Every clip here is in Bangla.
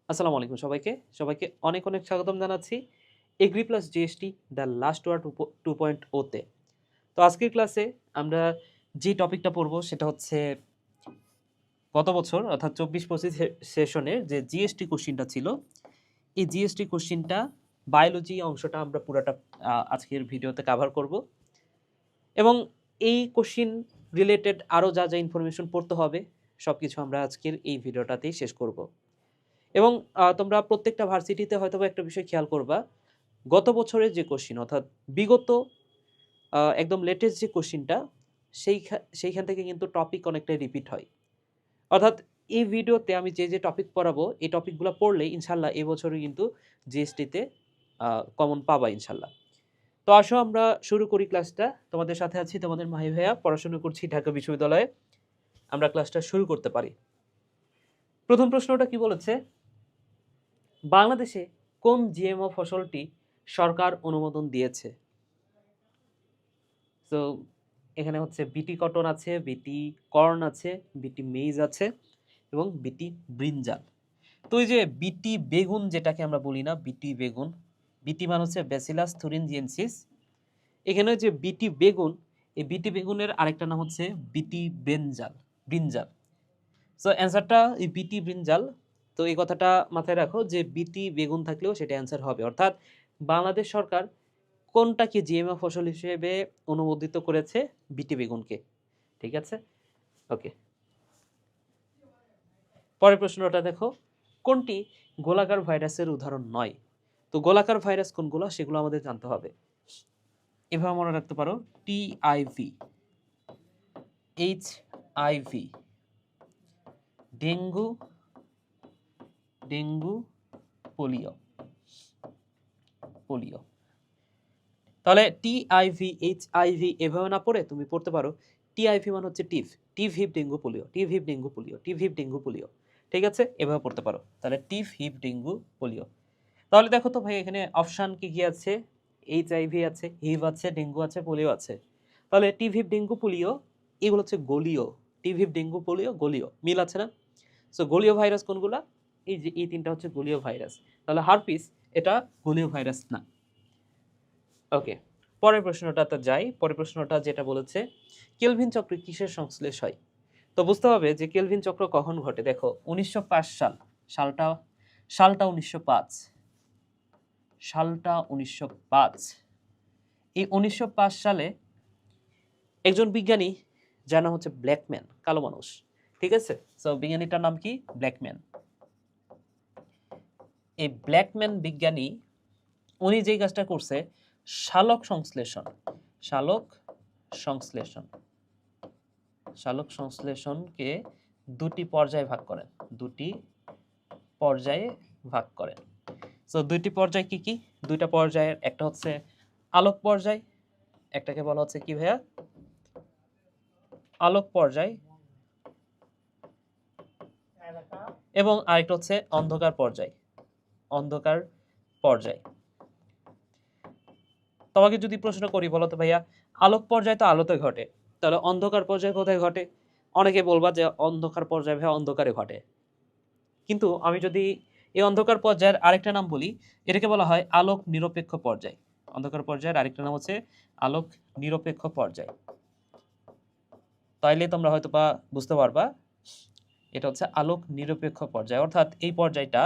আসসালামু আলাইকুম সবাইকে অনেক অনেক স্বাগতম জানাচ্ছি agri plus GST the last word 2.0 তে। তো আজকের ক্লাসে আমরা যে টপিকটা পড়বো সেটা হচ্ছে গত বছর অর্থাৎ 24-25 সেশনের যে জিএসটি কোশ্চিনটা ছিল, এই জিএসটি কোশ্চিনটা বায়োলজি অংশটা আমরা পুরাটা আজকের ভিডিওতে কভার করব এবং এই কোশ্চিন রিলেটেড আরও যা যা ইনফরমেশন পড়তে হবে সব কিছু আমরা আজকের এই ভিডিওটাতেই শেষ করব। এবং তোমরা প্রত্যেকটা ভার্সিটিতে হয়তোবা একটা বিষয় খেয়াল করবা, গত বছরের যে কোশ্চিন অর্থাৎ বিগত একদম লেটেস্ট যে কোশ্চিনটা সেইখান থেকে কিন্তু টপিক অনেকটাই রিপিট হয়। অর্থাৎ এই ভিডিওতে আমি যে টপিক পড়াবো এই টপিকগুলো পড়লে ইনশাল্লাহ এবছরে কিন্তু জিএসটিতে কমন পাবা ইনশাল্লাহ। তো আসো আমরা শুরু করি ক্লাসটা। তোমাদের সাথে আছি তোমাদের মাহি ভাইয়া, পড়াশোনা করছি ঢাকা বিশ্ববিদ্যালয়ে। আমরা ক্লাসটা শুরু করতে পারি। প্রথম প্রশ্নটা কি বলেছে, বাংলাদেশে কোন জিএমও ফসলটি সরকার অনুমোদন দিয়েছে? তো এখানে হচ্ছে বিটি কটন আছে, বিটি কর্ন আছে, বিটি মেইজ আছে এবং বিটি ব্রিঞ্জাল। তো এই যে বিটি বেগুন যেটাকে আমরা বলি না, বিটি বেগুন, বিটি মানে হচ্ছে ব্যাসিলাস থুরিনজিয়েন্সিস। এখানে যে বিটি বেগুন, এই বিটি বেগুনের আরেকটা নাম হচ্ছে বিটি ব্রিঞ্জাল। সো অ্যান্সারটা এই বিটি ব্রিঞ্জাল। তো এই কথাটা মাথায় রাখো যে বিটি বেগুন থাকলেও সেটা অ্যান্সার হবে। অর্থাৎ বাংলাদেশ সরকার কোনটাকে জিএমও ফসল হিসেবে অনুমোদিত করেছে? বিটি বেগুনকে। ঠিক আছে, ওকে। পরের প্রশ্নটা দেখো, কোনটি গোলাকার ভাইরাসের উদাহরণ নয়? তো গোলাকার ভাইরাস কোনগুলো সেগুলো আমাদের জানতে হবে। এভাবে মনে রাখতে পারো, টিআইভি, এইচআইভি, ডেঙ্গু, পোলিও। তাহলে টিআইভি এইচআইভি এভাবে না পড়ে তুমি পড়তে পারো টিআইভি মানে হচ্ছে টিভ হিপ ডেঙ্গু পোলিও। ঠিক আছে, এভাবে পড়তে পারো। তাহলে টিভ হিপ ডেঙ্গু পোলিও। তাহলে দেখো তো ভাই, এখানে অপশান কি কি আছে? এইচআইভি আছে, হিভ আছে, ডেঙ্গু আছে, পোলিও আছে। তাহলে টিভ হিপ ডেঙ্গু পোলিও এগুলো হচ্ছে গলীয়। টিভ হিপ ডেঙ্গু পোলিও গলীয়, মিল আছে না? সো গলীয় ভাইরাস কোনগুলা? এই যে এই তিনটা হচ্ছে গলীয় ভাইরাস। তাহলে হারপিস এটা গলীয় ভাইরাস না। ওকে, পরের প্রশ্নটাতে যাই। পরের প্রশ্নটা যেটা বলেছে, কেলভিন চক্রে কিসের সংশ্লেষ হয়? তো বুঝতে হবে যে কেলভিন চক্র কখন ঘটে। দেখো 1905 সালটা 1905, এই 1905 সালে একজন বিজ্ঞানী যার নাম হচ্ছে ব্ল্যাকম্যান, কালো মানুষ। ঠিক আছে, সো বিজ্ঞানীটার নাম কি? ব্ল্যাকম্যান। এই ব্ল্যাকম্যান বিজ্ঞানী উনি যেই কাজটা করছে, সালোক সংশ্লেষণকে দুটি পর্যায়ে ভাগ করেন। সো দুইটি পর্যায় কি কি? দুইটা পর্যায়ের একটা হচ্ছে আলোক পর্যায়, একটাকে বলা হচ্ছে কি ভাইয়া? আলোক পর্যায়, এবং আরেকটা হচ্ছে অন্ধকার পর্যায়। তোমাকে যদি প্রশ্ন করি, বলো তো ভাইয়া, আলোক পর্যায় তো আলোতে ঘটে, তাহলে অন্ধকার পর্যায় কোথায় ঘটে? অনেকে বলবা যে অন্ধকার পর্যায় ভাইয়া অন্ধকারে ঘটে, কিন্তু আমি যদি এই অন্ধকার পর্যায়ের আরেকটা নাম বলি, এটাকে বলা হয় আলোক নিরপেক্ষ পর্যায়। অন্ধকার পর্যায়ের আরেকটা নাম হচ্ছে আলোক নিরপেক্ষ পর্যায়। তাইলে তোমরা হয়তো বা বুঝতে পারবা এটা হচ্ছে আলোক নিরপেক্ষ পর্যায়। অর্থাৎ এই পর্যায়টা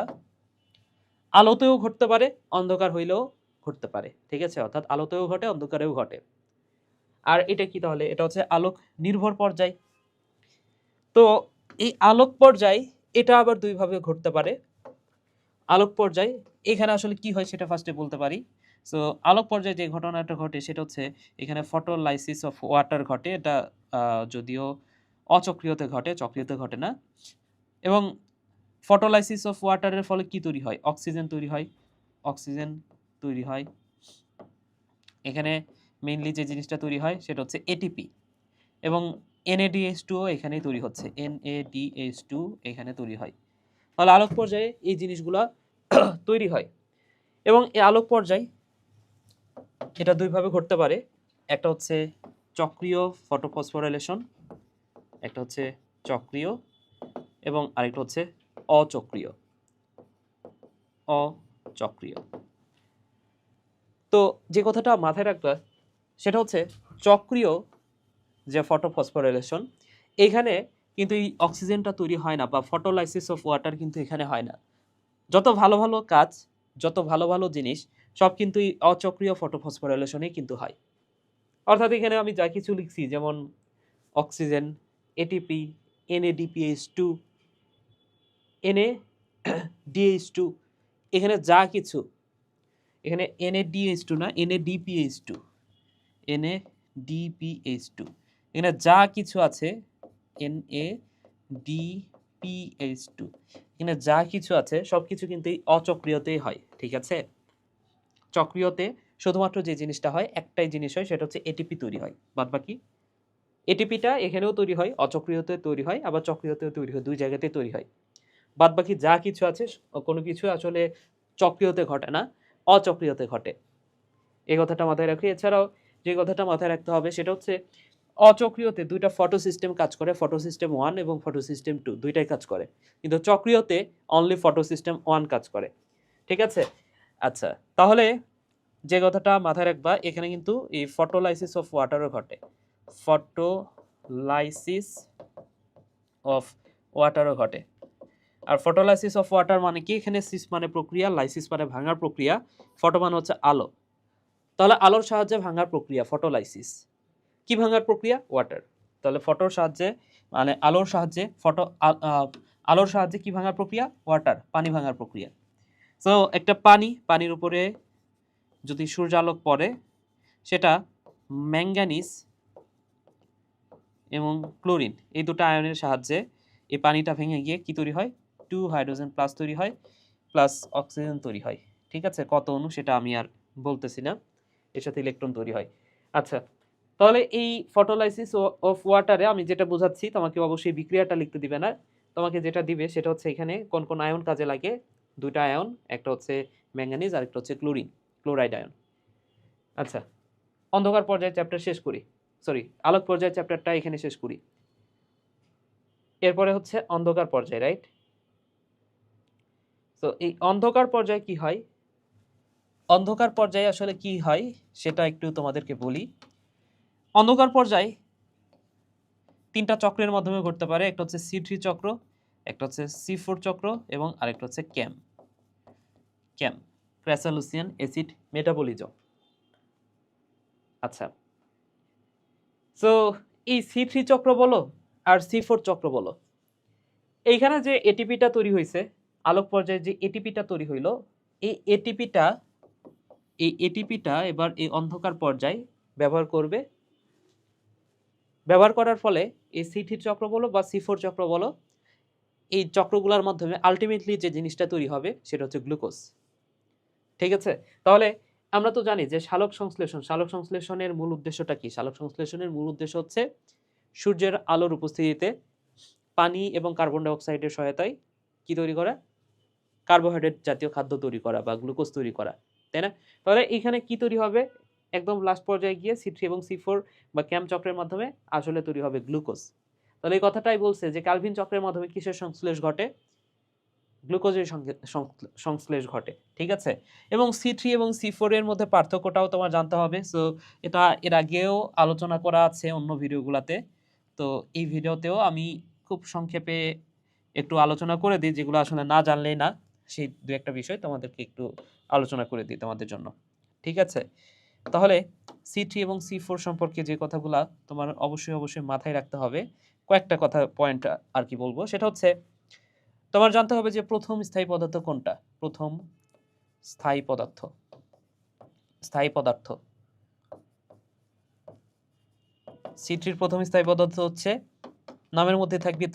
আলোতেও ঘটতে পারে, অন্ধকার হইলেও ঘটতে পারে। ঠিক আছে, অর্থাৎ আলোতেও ঘটে, অন্ধকারেও ঘটে। আর এটা কি তাহলে? এটা হচ্ছে আলোক নির্ভর পর্যায়। তো এই আলোক পর্যায় এটা আবার দুইভাবে ঘটতে পারে। আলোক পর্যায় এখানে আসলে কি হয় সেটা ফার্স্টে বলতে পারি। সো আলোক পর্যায়ে যে ঘটনাটা ঘটে সেটা হচ্ছে এখানে ফটোলাইসিস অফ ওয়াটার ঘটে। এটা যদিও অচক্রিয়তে ঘটে, চক্রিয়তে ঘটে না। এবং ফটোলাইসিস অফ ওয়াটারের ফলে কি তৈরি হয়? অক্সিজেন তৈরি হয়। এখানে মেইনলি যে জিনিসটা তৈরি হয় সেটা হচ্ছে এটিপি, এবং NADH2 এখানেই তৈরি হচ্ছে, NADH2 এখানে তৈরি হয়। তাহলে আলোক পর্যায়ে এই জিনিসগুলা তৈরি হয়। এবং এই আলোক পর্যায় এটা দুইভাবে ঘটতে পারে। একটা হচ্ছে চক্রীয় ফটোফসফোরাইলেশন, এবং আরেকটা হচ্ছে অচক্রীয়। অচক্রিয়। তো যে কথাটা মাথায় রাখবা সেটা হচ্ছে চক্রীয় যে ফটোফসফোরাইলেশন, এখানে কিন্তু এই অক্সিজেনটা তৈরি হয় না, বা ফটোলাইসিস অফ ওয়াটার কিন্তু এখানে হয় না। যত ভালো ভালো কাজ, যত ভালো ভালো জিনিস সব কিন্তু এই অচক্রীয় ফটোফসফোরাইলেশনেই কিন্তু হয়। অর্থাৎ এখানে আমি যা কিছু লিখছি, যেমন অক্সিজেন, এটিপি, NADPH2, NADH2, এখানে যা কিছু, এখানে NADH2 না, NADPH2, NADPH2, এখানে যা কিছু আছে, NADPH2, এখানে যা কিছু আছে সব কিছু কিন্তু এই অচক্রিয়তেই হয়। ঠিক আছে, চক্রিয়তে শুধুমাত্র যে জিনিসটা হয়, একটাই জিনিস হয়, সেটা হচ্ছে এটিপি তৈরি হয়। বাদবাকি এটিপিটা এখানেও তৈরি হয়, অচক্রিয়তে তৈরি হয়, আবার চক্রিয়তেও তৈরি হয়, দুই জায়গাতেই তৈরি হয়। বাদবাকি যা কিছু আছে কোনো কিছু আসলে চক্রিয়তে ঘটে না, অচক্রিয়তে ঘটে। এই কথাটা মাথায় রাখি। এছাড়াও যে কথাটা মাথায় রাখতে হবে সেটা হচ্ছে অচক্রিয়তে দুইটা ফটো সিস্টেম কাজ করে, ফটো সিস্টেম 1 এবং ফটো সিস্টেম 2 দুইটাই কাজ করে, কিন্তু চক্রিয়তে অনলি ফটো সিস্টেম 1 কাজ করে। ঠিক আছে, আচ্ছা, তাহলে যে কথাটা মাথায় রাখবা, এখানে কিন্তু এই ফটোলাইসিস অফ ওয়াটারও ঘটে, ফটোলাইসিস অফ ওয়াটারও ঘটে। আর ফটোলাইসিস অফ ওয়াটার মানে কি, এখানে সিস মানে প্রক্রিয়া, লাইসিস মানে ভাঙার প্রক্রিয়া, ফটো মানে হচ্ছে আলো। তাহলে আলোর সাহায্যে ভাঙার প্রক্রিয়া ফটোলাইসিস। কি ভাঙার প্রক্রিয়া? ওয়াটার। তাহলে ফটোর সাহায্যে মানে আলোর সাহায্যে আলোর সাহায্যে কি ভাঙার প্রক্রিয়া? ওয়াটার, পানি ভাঙার প্রক্রিয়া। সো একটা পানির উপরে যদি সূর্যালোক পড়ে, সেটা ম্যাঙ্গানিজ এবং ক্লোরিন এই দুটো আয়নের সাহায্যে এই পানিটা ভেঙে গিয়ে কি তৈরি হয়? 2 হাইড্রোজেন প্লাস তৈরি হয়, প্লাস অক্সিজেন তৈরি হয়। ঠিক আছে, কত অণু সেটা আমি আর বলতেছি না, এর সাথে ইলেকট্রন তৈরি হয়। আচ্ছা, তাহলে এই ফটোলাইসিস অফ ওয়াটারে আমি যেটা বোঝাচ্ছি, তোমাকে অবশ্যই বিক্রিয়াটা লিখতে দিবে না, তোমাকে যেটা দিবে সেটা হচ্ছে এখানে কোন কোন আয়ন কাজে লাগে। দুইটা আয়ন, একটা হচ্ছে ম্যাঙ্গানিজ আর একটা হচ্ছে ক্লোরাইড আয়ন। আচ্ছা, অন্ধকার পর্যায়ে চ্যাপ্টার শেষ করি, সরি আলোক পর্যায়ে চ্যাপ্টারটা এখানে শেষ করি। এরপরে হচ্ছে অন্ধকার পর্যায়, রাইট? তো এই অন্ধকার পর্যায়ে কি হয়, অন্ধকার পর্যায়ে আসলে কি হয় সেটা একটু তোমাদেরকে বলি। অন্ধকার পর্যায়ে তিনটা চক্রের মাধ্যমে ঘটতে পারে, একটা হচ্ছে C3 চক্র, একটা হচ্ছে C4 চক্র, এবং আরেকটা হচ্ছে ক্যাম ক্র্যাসালুসিয়ান অ্যাসিড মেটাবলিজম। আচ্ছা, সো এই C3 চক্র বলো আর C4 চক্র বলো, এইখানে যে এটিপিটা তৈরি হয়েছে, আলোক পর্যায়ে যে এটিপিটা তৈরি হইল, এই এটিপিটা এবার এই অন্ধকার পর্যায়ে ব্যবহার করার ফলে এই C3 চক্র বলো বা C4 চক্র বলো, এই চক্রগুলোর মাধ্যমে আলটিমেটলি যে জিনিসটা তৈরি হবে সেটা হচ্ছে গ্লুকোজ। ঠিক আছে, তাহলে আমরা তো জানি যে সালোক সংশ্লেষণের মূল উদ্দেশ্যটা কি? সালোক সংশ্লেষণের মূল উদ্দেশ্য হচ্ছে সূর্যের আলোর উপস্থিতিতে পানি এবং কার্বন ডাই অক্সাইডের সহায়তায় কি তৈরি করা? কার্বোহাইড্রেট জাতীয় খাদ্য তৈরি করা বা গ্লুকোজ তৈরি করা, তাই না? তাহলে এখানে কি তৈরি হবে? একদম লাস্ট পর্যায়ে গিয়ে C3 এবং C4 বা ক্যাম চক্রের মাধ্যমে আসলে তৈরি হবে গ্লুকোজ। তাহলে এই কথাটাই বলছে যে ক্যালভিন চক্রের মাধ্যমে কিসের সংশ্লেষ ঘটে? গ্লুকোজের সংশ্লেষ ঘটে। ঠিক আছে, এবং C3 এবং C4 এর মধ্যে পার্থক্যটাও তোমার জানতে হবে। সো এটা এর আগেও আলোচনা করা আছে অন্য ভিডিওগুলোতে, তো এই ভিডিওতেও আমি খুব সংক্ষেপে একটু আলোচনা করে দিই, যেগুলো আসলে না জানলেই না, সেই দু একটা বিষয় তোমাদেরকে একটু আলোচনা করে দিই তোমাদের জন্য। ঠিক আছে, তাহলে C3 এবং C4 সম্পর্কে যে কথাগুলা তোমার অবশ্যই মাথায় রাখতে হবে, কয়েকটা কথা পয়েন্ট আর কি বলবো, সেটা হচ্ছে তোমার জানতে হবে যে প্রথম স্থায়ী পদার্থ কোনটা। প্রথম স্থায়ী পদার্থ C3 এর প্রথম স্থায়ী পদার্থ হচ্ছে, নামের মধ্যে থাকবে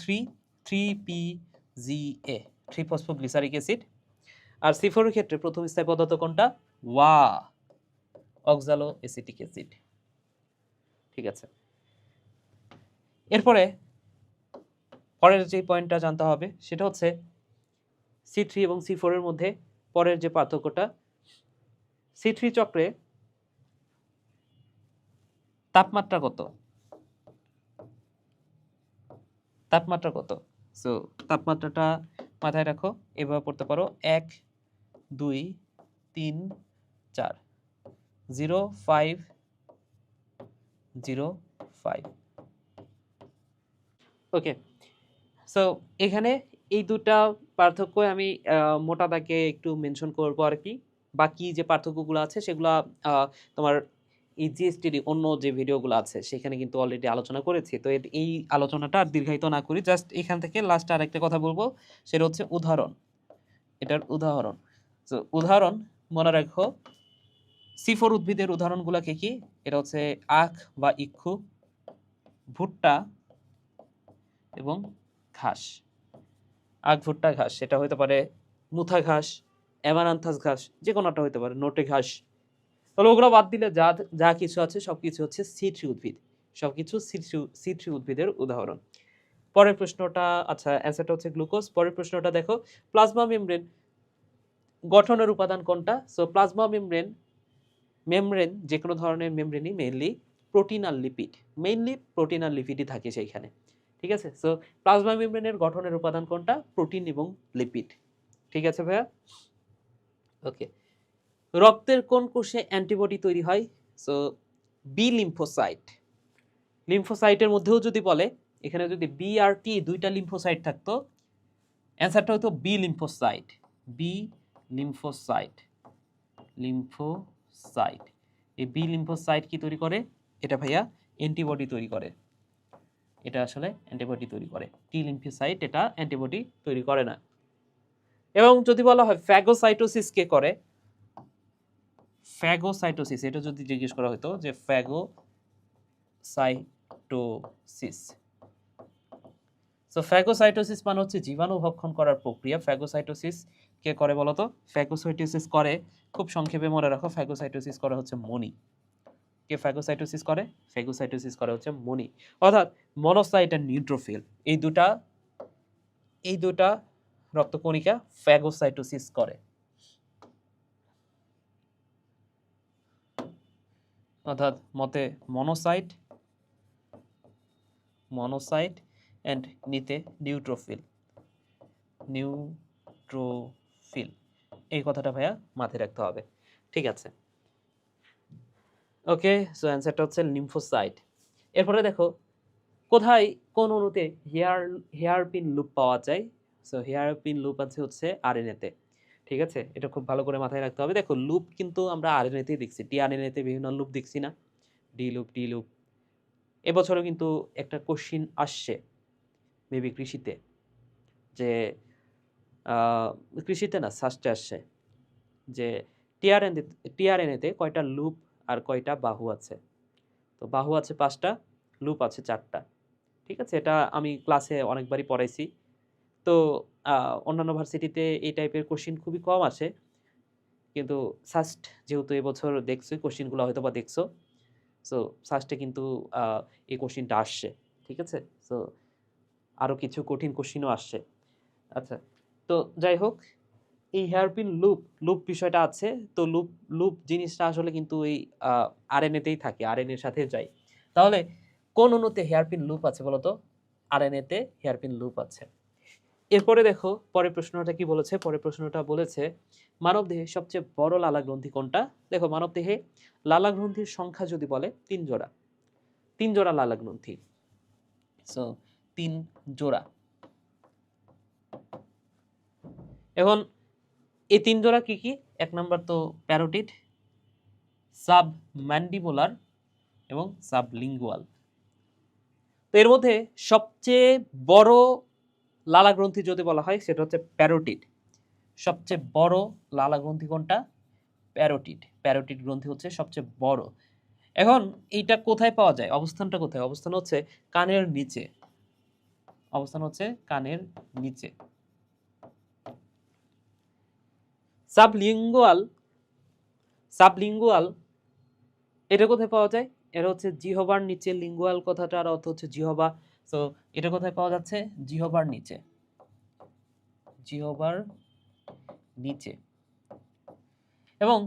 3PGA, 3-ফসফোগ্লিসারিক অ্যাসিড। আর C4 এর ক্ষেত্রে প্রথম স্থায়ী পদার্থ কোনটা? অক্সালো অ্যাসিটিক অ্যাসিড। ঠিক আছে, এরপরে পরের যে পয়েন্টটা জানতে হবে সেটা হচ্ছে C3 এবং C4 এর মধ্যে পরের যে পার্থক্যটা, C3 চক্রে তাপমাত্রা কত? সো তাপমাত্রাটা মাথায় রাখো, এভাবে পড়তে পারো, 1 2 3 4 0 5 0 5। ওকে, সো এখানে এই দুটা পার্থক্য আমি মোটা দাগে একটু মেনশন করবো আর কি। বাকি যে পার্থক্যগুলো আছে সেগুলো তোমার এই জিএসটির অন্য যে ভিডিওগুলো আছে সেখানে কিন্তু অলরেডি আলোচনা করেছি। তো এই আলোচনাটা আর দীর্ঘায়িত না করি, জাস্ট এখান থেকে লাস্ট আর একটা কথা বলবো, সেটা হচ্ছে উদাহরণ। এটার উদাহরণ, তো উদাহরণ মনে রাখো, C4 উদ্ভিদের উদাহরণগুলো কি কি? এটা হচ্ছে আখ বা ইক্ষু, ভুট্টা এবং ঘাস। আখ, ভুট্টা, ঘাস, সেটা হতে পারে মুথা ঘাস, অ্যামারান্থাস ঘাস, যে কোনোটা হতে পারে, নোটে ঘাস। তাহলে ওগুলো বাদ দিলে যা যা কিছু আছে সবকিছু হচ্ছে C3 উদ্ভিদ, সবকিছু C3 উদ্ভিদের উদাহরণ। পরের প্রশ্নটা, আচ্ছা অ্যান্সারটা হচ্ছে গ্লুকোজ। পরের প্রশ্নটা দেখো, প্লাজমা মেমব্রেন গঠনের উপাদান কোনটা? সো প্লাজমা মেমব্রেন যে কোনো ধরনের মেমব্রেনই মেইনলি প্রোটিন আর লিপিড, মেইনলি প্রোটিন আর লিপিডই থাকে সেইখানে, ঠিক আছে? সো প্লাজমা মেমব্রেনের গঠনের উপাদান কোনটা? প্রোটিন এবং লিপিড, ঠিক আছে ভাইয়া? ওকে, রক্তের কোন কোষে অ্যান্টিবডি তৈরি হয়? So B lymphocyte. লিম্ফোসাইটের মধ্যেও যদি বলে, এখানে যদি বি আর টি দুইটা লিম্ফোসাইট থাকতো, অ্যান্সারটা হতো B lymphocyte. B lymphocyte, lymphocyte, এই বি লিম্ফোসাইট কি তৈরি করে? এটা ভাইয়া অ্যান্টিবডি তৈরি করে, এটা আসলে অ্যান্টিবডি তৈরি করে। টি লিম্ফোসাইট এটা অ্যান্টিবডি তৈরি করে না। এবং যদি বলা হয় ফ্যাগোসাইটোসিস কে করে? ফ্যাগোসাইটোসিস, এটা যদি জিজ্ঞেস করা হতো যে ফ্যাগোসাইটোসিস, সো ফ্যাগোসাইটোসিস মানে হচ্ছে জীবাণু ভক্ষণ করার প্রক্রিয়া। ফ্যাগোসাইটোসিস কে করে বলতো? ফ্যাগোসাইটোসিস করে, খুব সংক্ষেপে মনে রাখো, ফ্যাগোসাইটোসিস করে হচ্ছে মনি। কে ফ্যাগোসাইটোসিস করে? ফ্যাগোসাইটোসিস করে হচ্ছে মনি। অর্থাৎ মনোসাইট আর নিউট্রোফিল, এই দুটা রক্তকণিকা ফ্যাগোসাইটোসিস করে। অর্থাৎ মতে মনোসাইট অ্যান্ড নিতে নিউট্রোফিল, এই কথাটা ভাইয়া মাথায় রাখতে হবে, ঠিক আছে? ওকে, সো অ্যান্সারটা হচ্ছে লিম্ফোসাইট। এরপরে দেখো, কোথায় কোন অণুতে হেয়ারপিন লুপ পাওয়া যায়? সো হেয়ারপিন লুপ আছে হচ্ছে আরএনএতে, ঠিক আছে? এটা খুব ভালো করে মাথায় রাখতে হবে। দেখো, লুপ কিন্তু আমরা আরএনএতেই দেখছি, টিআরএনএতে বিভিন্ন লুপ দেখছি না, ডি লুপ। এবছরও কিন্তু একটা কোশ্চিন আসছে মেবি কৃষিতে, যে কৃষিতে না, সাস্টে আসছে, যে টিআরএনএতে কয়টা লুপ আর কয়টা বাহু আছে? তো বাহু আছে 5টা, লুপ আছে 4টা, ঠিক আছে? এটা আমি ক্লাসে অনেকবারই পড়াইছি। তো অন্যান্য ভার্সিটিতে এই টাইপের কোশ্চিন খুবই কম আসে, কিন্তু সাস্ট যেহেতু এবছর দেখছো কোশ্চিনগুলো হয়তো বা দেখছো, সো সাস্টে কিন্তু এই কোশ্চিনটা আসছে, ঠিক আছে? সো আরও কিছু কঠিন কোশ্চিনও আসছে। আচ্ছা, তো যাই হোক, এই হেয়ারপিন লুপ বিষয়টা আছে। তো লুপ জিনিসটা আসলে কিন্তু এই আরএনএতেই থাকে, আরএনএর সাথে যায়। তাহলে কোন অণুতে হেয়ারপিন লুপ আছে বলতো? আরএনএতে হেয়ারপিন লুপ আছে। এরপরে দেখো, পরের প্রশ্নটা কি বলেছে? পরের প্রশ্নটা বলেছে, মানবদেহে সবচেয়ে বড় লালা গ্রন্থি কোনটা? দেখো, মানবদেহে লালা গ্রন্থির সংখ্যা যদি বলে 3 জোড়া, 3 জোড়া লালা গ্রন্থি। সো 3 জোড়া। এখন এই 3 জোড়া কি কি? 1 নাম্বার তো প্যারোটিড, সাবম্যান্ডিবুলার এবং সাবলিঙ্গুয়াল। তো এর মধ্যে সবচেয়ে বড় লালা গ্রন্থি যদি বলা হয় সেটা হচ্ছে প্যারোটিড। সবচেয়ে বড় লালা গ্রন্থি কোনটা? প্যারোটিড গ্রন্থি হচ্ছে সবচেয়ে বড়। এখন এইটা কোথায় পাওয়া যায়? অবস্থানটা কোথায়? অবস্থান হচ্ছে কানের নিচে, সাবলিঙ্গুয়াল এটা কোথায় পাওয়া যায়? এটা হচ্ছে জিহবার নিচে। লিঙ্গুয়াল কথাটার অর্থ হচ্ছে জিহবা। সো এটা কোথায় পাওয়া যাচ্ছে? জিহবার নিচে। এবং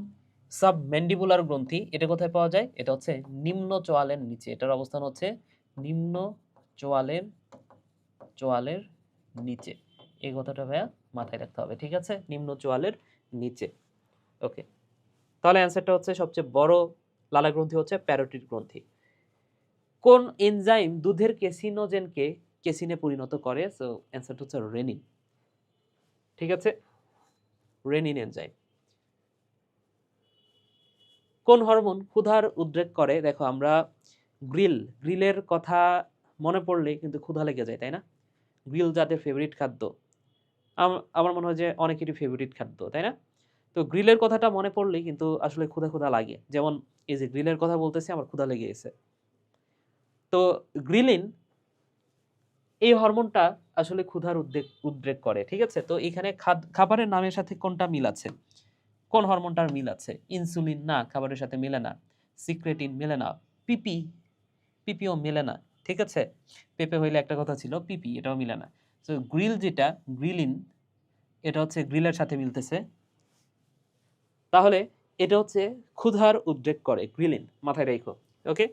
সাবম্যান্ডিবুলার গ্রন্থি এটা কোথায় পাওয়া যায়? এটা হচ্ছে নিম্ন চোয়ালের নিচে। এটার অবস্থান হচ্ছে নিম্ন চোয়ালের নিচে। এই কথাটা ভাইয়া মাথায় রাখতে হবে, ঠিক আছে, নিম্ন চোয়ালের নিচে। ওকে, তাহলে অ্যান্সারটা হচ্ছে সবচেয়ে বড় লালা গ্রন্থি হচ্ছে প্যারোটিড গ্রন্থি। কোন এনজাইম দুধের কেসিনোজেনকে কেসিনে পরিণত করে? সো অ্যান্সারটা হচ্ছে রেনিন, ঠিক আছে, রেনিন এনজাইম। কোন হরমোন ক্ষুধার উদ্রেক করে? দেখো আমরা গ্রিলের কথা মনে পড়লেই কিন্তু ক্ষুধা লেগে যায়, তাই না? গ্রিল যাদের ফেভারিট খাদ্য, আমার মনে হয় যে অনেকেরই ফেভারিট খাদ্য, তাই না? তো গ্রিলের কথাটা মনে পড়লেই কিন্তু আসলে ক্ষুধা ক্ষুধা লাগে। যেমন এই যে গ্রিলের কথা বলতেছি, আমার ক্ষুধা লেগে গেছে। তো গ্রিলিন এই হরমোনটা আসলে ক্ষুধার উদ্রেক করে, ঠিক আছে। তো এখানে খাবারের নামের সাথে কোনটা মিল আছে? কোন হরমোনটার মিল আছে? ইনসুলিন না, খাবারের সাথে মিলে না। সিক্রেটিন মিলে না। পিপি, পিপিও মিলে না, ঠিক আছে। পেপে হইলে একটা কথা ছিল, পিপি এটাও মিলে না। তো গ্রিল যেটা, গ্রিলিন, এটা হচ্ছে গ্রিলের সাথে মিলতেছে, তাহলে এটা হচ্ছে ক্ষুধার উদ্রেক করে, গ্রিলিন, মাথায় রাখো। ওকে,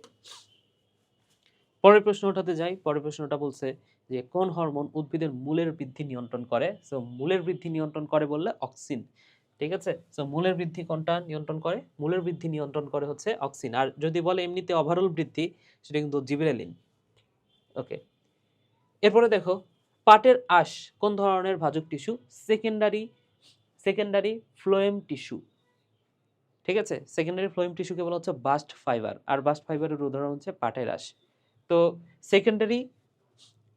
পরের প্রশ্ন ওঠাতে যাই। পরের প্রশ্নটা বলছে যে কোন হরমোন উদ্ভিদের মূলের বৃদ্ধি নিয়ন্ত্রণ করে? সো মূলের বৃদ্ধি নিয়ন্ত্রণ করে বললে অক্সিন, ঠিক আছে। সো মূলের বৃদ্ধি কোনটা নিয়ন্ত্রণ করে? মূলের বৃদ্ধি নিয়ন্ত্রণ করে হচ্ছে অক্সিন। আর যদি বলে এমনিতে ওভারঅল বৃদ্ধি, সেটা কিন্তু জিবরেলিন। ওকে, এরপরে দেখো পাটের আঁশ কোন ধরনের ভাজক টিস্যু? সেকেন্ডারি ফ্লোয়েম টিস্যু, ঠিক আছে। সেকেন্ডারি ফ্লোয়েম টিস্যুকে বলা হচ্ছে বাস্ট ফাইবার, আর বাস্ট ফাইবারের উদাহরণ হচ্ছে পাটের আঁশ। তো সেকেন্ডারি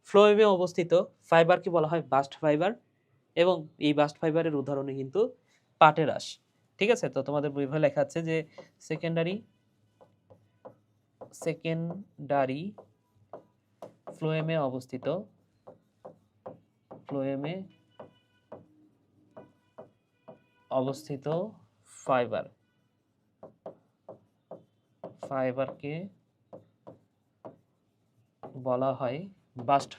ফ্লোয়েমে অবস্থিত ফাইবারকে বলা হয় বাস্ট ফাইবার, এবং এই বাস্ট ফাইবারের উদাহরণে কিন্তু পাটের আঁশ, ঠিক আছে। তো তোমাদের বই ভাই লেখা আছে যে সেকেন্ডারি ফ্লোয়েমে অবস্থিত ফাইবারকে বলা হয় বাস্ট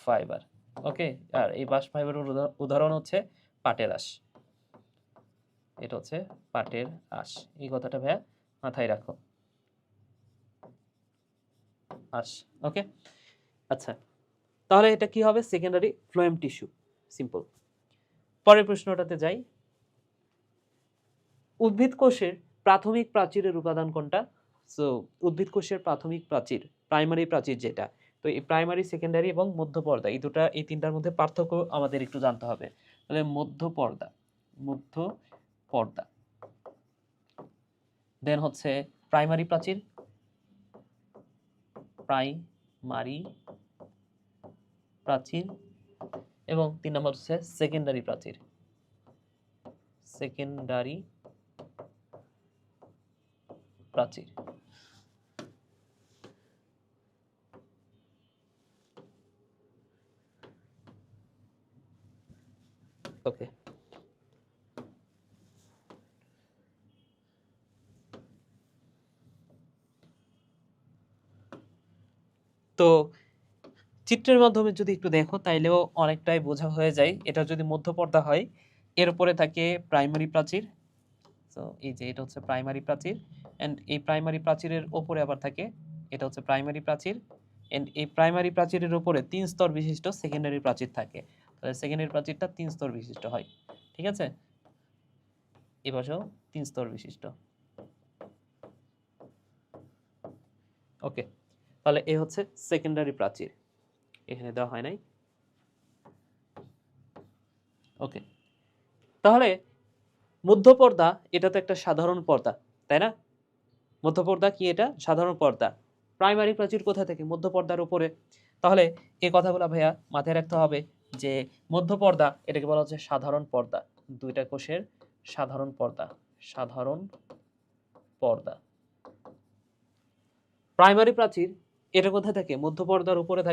ফাইবার। ওকে, আর এই বাস্ট ফাইবারের উদাহরণ হচ্ছে পাটের আঁশ। এটা হচ্ছে পাটের আঁশ, এই কথাটা ভাইয়া মাথায় রাখো, আঁশ। ওকে, আচ্ছা, তাহলে এটা কি হবে? Secondary phloem tissue, simple. পরের প্রশ্নটাতে যাই। উদ্ভিদ কোষের প্রাথমিক প্রাচীরের উপাদান কোনটা? সো উদ্ভিদ কোষের প্রাথমিক প্রাচীর, প্রাইমারি প্রাচীর যেটা, তো এই প্রাইমারি, সেকেন্ডারি এবং মধ্য পর্দা, এই তিনটার মধ্যে পার্থক্য আমাদের একটু জানতে হবে। তাহলে মধ্য পর্দা, দেন হচ্ছে প্রাইমারি প্রাচীর, এবং 3 নম্বর হচ্ছে সেকেন্ডারি প্রাচীর। ওকে, তো চিত্রের মাধ্যমে যদি একটু দেখো তাইলেও অনেকটাই বোঝা হয়ে যায়। এটা যদি মধ্যপর্দা হয়, এর উপরে থাকে প্রাইমারি প্রাচীর। তো এই যে এটা হচ্ছে প্রাইমারি প্রাচীর, এন্ড এই প্রাইমারি প্রাচীরের উপরে আবার থাকে, এটা হচ্ছে প্রাইমারি প্রাচীর, এন্ড এই প্রাইমারি প্রাচীরের উপরে 3 স্তর বিশিষ্ট সেকেন্ডারি প্রাচীর থাকে। তাহলে সেকেন্ডারি প্রাচীরটা 3 স্তর বিশিষ্ট হয়, ঠিক আছে। এই পাশেও 3 স্তর বিশিষ্ট। ওকে, তাহলে এই হচ্ছে সেকেন্ডারি প্রাচীর, এখানে দেওয়া হয় নাই। ওকে, তাহলে মধ্যপর্দা এটা তো একটা সাধারণ পর্দা, তাই না? মধ্যপর্দা কি? এটা সাধারণ পর্দা। প্রাইমারি প্রাচীর কোথা থেকে? মধ্যপর্দার উপরে। তাহলে এই কথাগুলো ভাইয়া মাথায় রাখতে হবে যে মধ্যপর্দা এটাকে বলা হচ্ছে সাধারণ পর্দা, দুইটা কোষের সাধারণ পর্দা। প্রাইমারি প্রাচীর এটা কোথায় থাকে? মধ্যপর্দার উপরে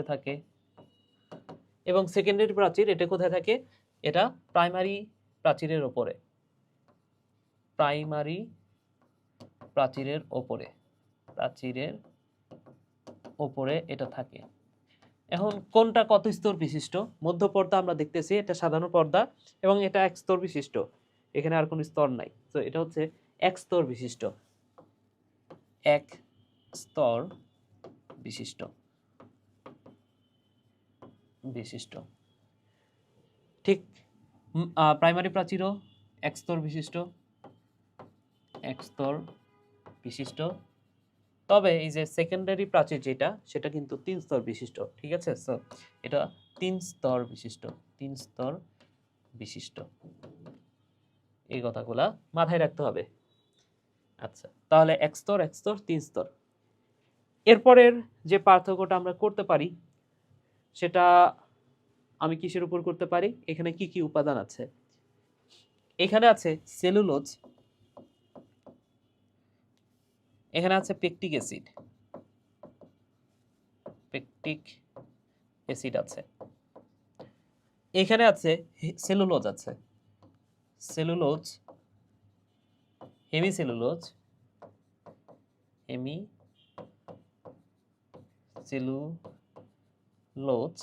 থাকে, এবং সেকেন্ডারি প্রাচীর এটা কোথায় থাকে? এটা প্রাইমারি প্রাচীরের উপরে এটা থাকে। এখন কোনটা কত স্তর বিশিষ্ট? মধ্যপর্দা আমরা দেখতেছি এটা সাধারণ পর্দা, এবং এটা 1 স্তর বিশিষ্ট, এখানে আর কোনো স্তর নাই। তো এটা হচ্ছে 1 স্তর বিশিষ্ট। এক স্তর বিশিষ্ট বিশিষ্ট ঠিক প্রাইমারি প্রাচীরও এক স্তর বিশিষ্ট এক স্তর বিশিষ্ট, তবে এই যে সেকেন্ডারি প্রাচীর যেটা সেটা কিন্তু 3 স্তর বিশিষ্ট। ঠিক আছে, সো এটা 3 স্তর বিশিষ্ট, 3 স্তর বিশিষ্ট, এই কথাগুলা মাথায় রাখতে হবে। আচ্ছা, তাহলে এক স্তর 3 স্তর। এরপরের যে পার্থক্যটা আমরা করতে পারি সেটা আমি কিসের উপর করতে পারি, এখানে কি কি উপাদান আছে। এখানে আছে সেলুলোজ, এখানে আছে পেকটিক অ্যাসিড, পেকটিক অ্যাসিড আছে, এখানে আছে সেলুলোজ, আছে সেলুলোজ, হেমিসেলুলোজ, হেমিসেলুলোজ